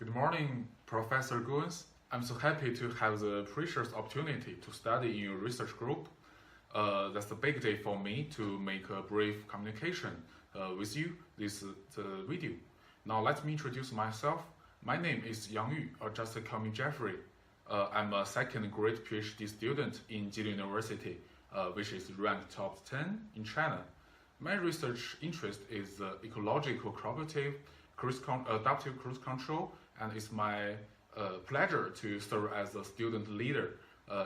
Good morning, Professor Guns. I'm so happy to have the precious opportunity to study in your research group. That's a big day for me to make a brief communication with you this video. Now let me introduce myself. My name is Yang Yu, or just call me Jeffrey. I'm a second grade PhD student in Jilin University, which is ranked top 10 in China. My research interest is ecological cooperative adaptive cruise control, and it's my pleasure to serve as a student leader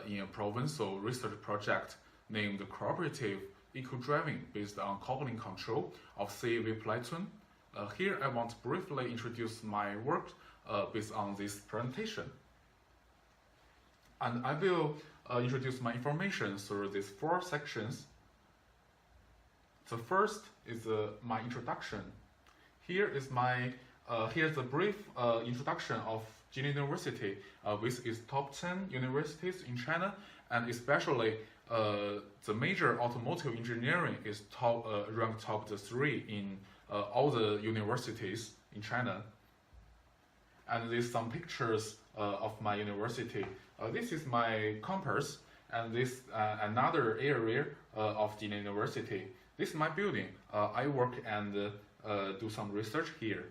in a provincial research project named Cooperative Eco-Driving based on coupling control of CAV platoon. Here I want to briefly introduce my work based on this presentation. And I will introduce my information through these 4 sections. The first is my introduction. Here's a brief introduction of Jilin University, which is top 10 universities in China, and especially the major automotive engineering is ranked top 3 in all the universities in China. And there's some pictures of my university. This is my campus, and this another area of Jilin University. This is my building. I work and do some research here.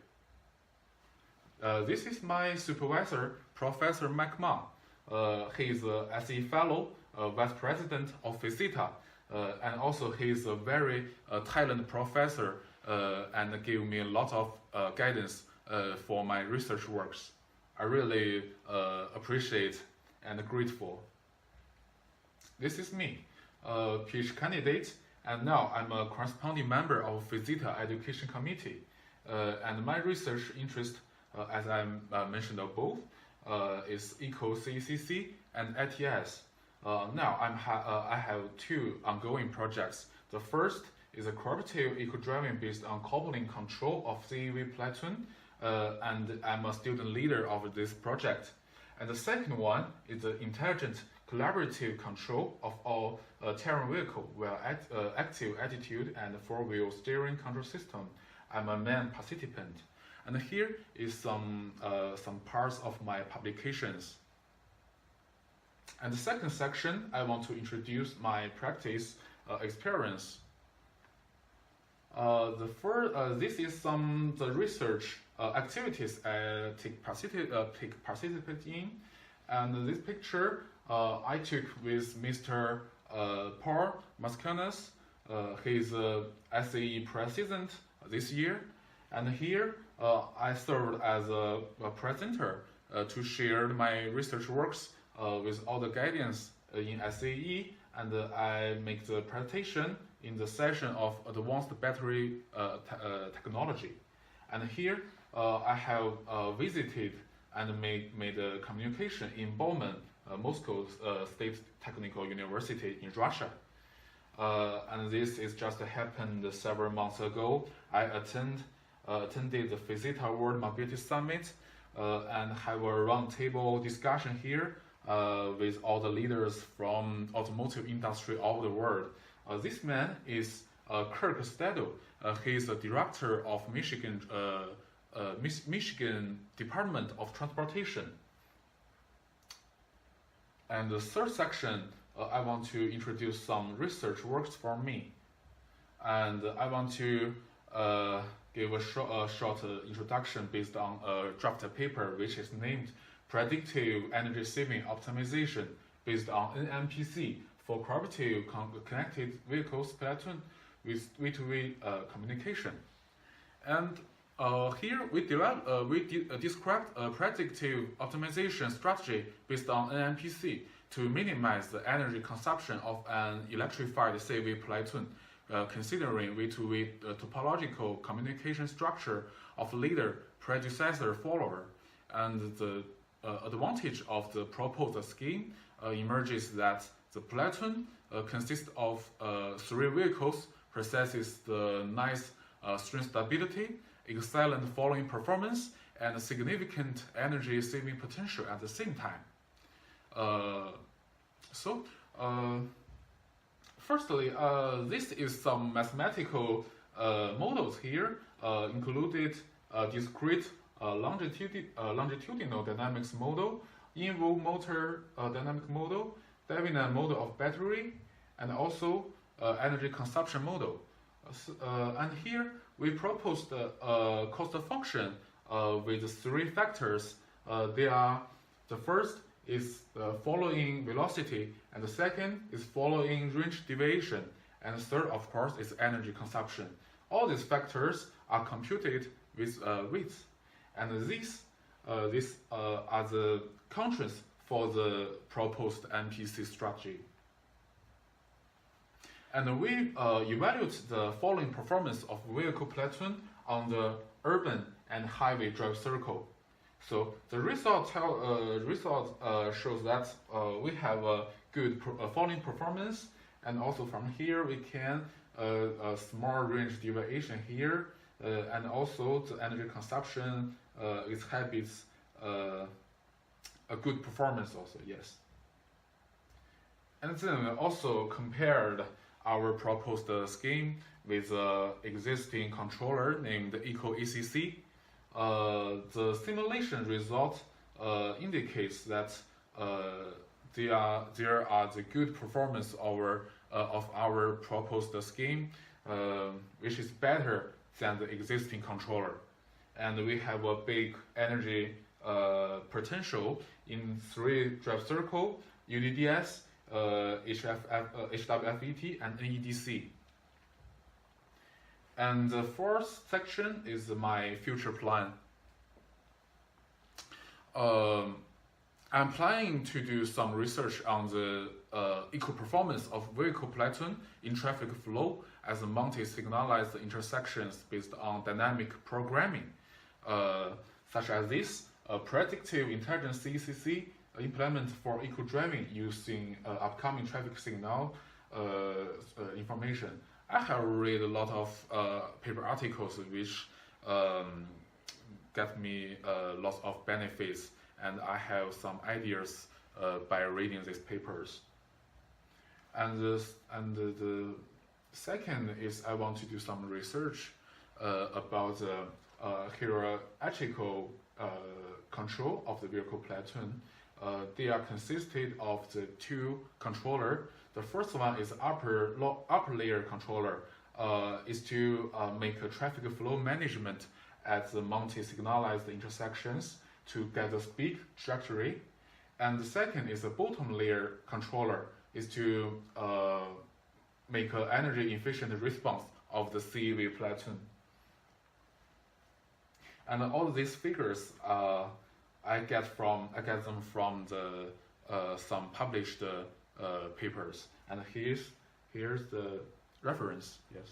This is my supervisor, Professor Mike Ma. He is a SE Fellow, Vice President of FISITA, and also he is a very talented professor and give me a lot of guidance for my research works. I really appreciate and grateful. This is me, a PhD candidate, and now I'm a corresponding member of FISITA Education Committee. And my research interest, as I mentioned above, is Eco-CECC and ITS. Now I have 2 ongoing projects. The first is a cooperative eco-driving based on coupling control of CAV platoon, and I'm a student leader of this project. And the second one is the intelligent collaborative control of all terrain vehicle with active attitude and 4-wheel steering control system. I'm a main participant. And here is some parts of my publications. And the second section, I want to introduce my practice experience. This is the research activities I take participate in, and this picture I took with Mr. Paul Mascanas. He's SAE president this year, and here I served as a presenter to share my research works with all the guidance in SAE, and I make the presentation in the session of advanced battery technology. And here I have visited and made a communication in Bauman, Moscow State Technical University in Russia. And this is just happened several months ago. I attended the FISITA World Mobility Summit and have a roundtable discussion here with all the leaders from automotive industry all over the world. This man is Kirk Stadel. He is the director of Michigan Department of Transportation. And the third section, I want to introduce some research works for me. And I want to give a short introduction based on a draft paper which is named Predictive Energy Saving Optimization based on NMPC for cooperative connected vehicles platoon with V2V communication. And here we described a predictive optimization strategy based on NMPC to minimize the energy consumption of an electrified CAV platoon, considering V2V topological communication structure of leader, predecessor, follower. And the advantage of the proposed scheme emerges that the platoon consists of 3 vehicles, possesses the nice string stability, excellent following performance, and significant energy saving potential at the same time. Firstly, this is some mathematical models here, included discrete longitudinal dynamics model, in-row motor dynamic model, dividend model of battery, and also energy consumption model. And here we proposed a cost function with three factors. They are: the first is the following velocity, and the second is following range deviation, and the third, of course, is energy consumption. All these factors are computed with weights, and these are the constraints for the proposed MPC strategy. And we evaluate the following performance of vehicle platoon on the urban and highway drive circle. So the result shows that we have a good following performance, and also from here we can a small range deviation here, and also the energy consumption exhibits a good performance also, yes. And then we also compared our proposed scheme with the existing controller named EcoACC. The simulation result indicates that there are the good performance of our proposed scheme, which is better than the existing controller. And we have a big energy potential in 3 drive circle, UDDS, HWFET, and NEDC. And the fourth section is my future plan. I'm planning to do some research on the eco-performance of vehicle platoon in traffic flow as multi-signalized intersections based on dynamic programming, such as this predictive intelligence CECC implement for eco-driving using upcoming traffic signal information. I have read a lot of paper articles which get me lots of benefits, and I have some ideas by reading these papers. And the second is I want to do some research about the hierarchical control of the vehicle platoon. They are consisted of the 2 controllers. The first one is upper layer controller, is to make a traffic flow management at the multi-signalized intersections to get the speed trajectory. And the second is the bottom layer controller, is to make an energy efficient response of the CEV platoon. And all these figures I get them from the some published papers, and here's the reference. Yes.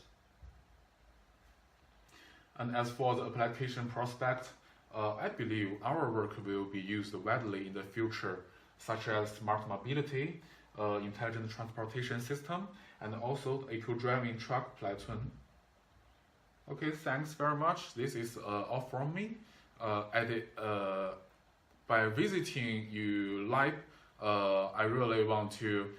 And as for the application prospect, I believe our work will be used widely in the future, such as smart mobility, intelligent transportation system, and also the eco-driving truck platoon. Okay, thanks very much. This is all from me. By visiting you live, I really want to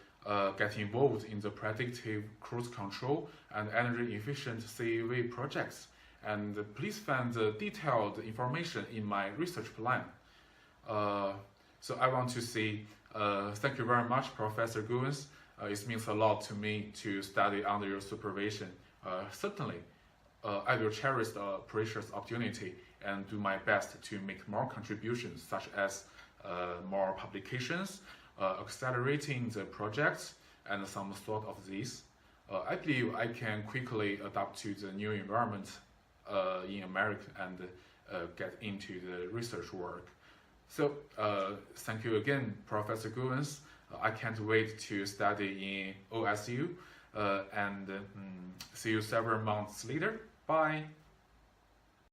get involved in the predictive cruise control and energy efficient CEV projects. And please find the detailed information in my research plan. So I want to say thank you very much, Professor Guens. It means a lot to me to study under your supervision. Certainly, I will cherish the precious opportunity and do my best to make more contributions, such as more publications, accelerating the projects, and some sort of this. I believe I can quickly adapt to the new environment in America and get into the research work. So thank you again, Professor Guens. I can't wait to study in OSU and see you several months later. Bye.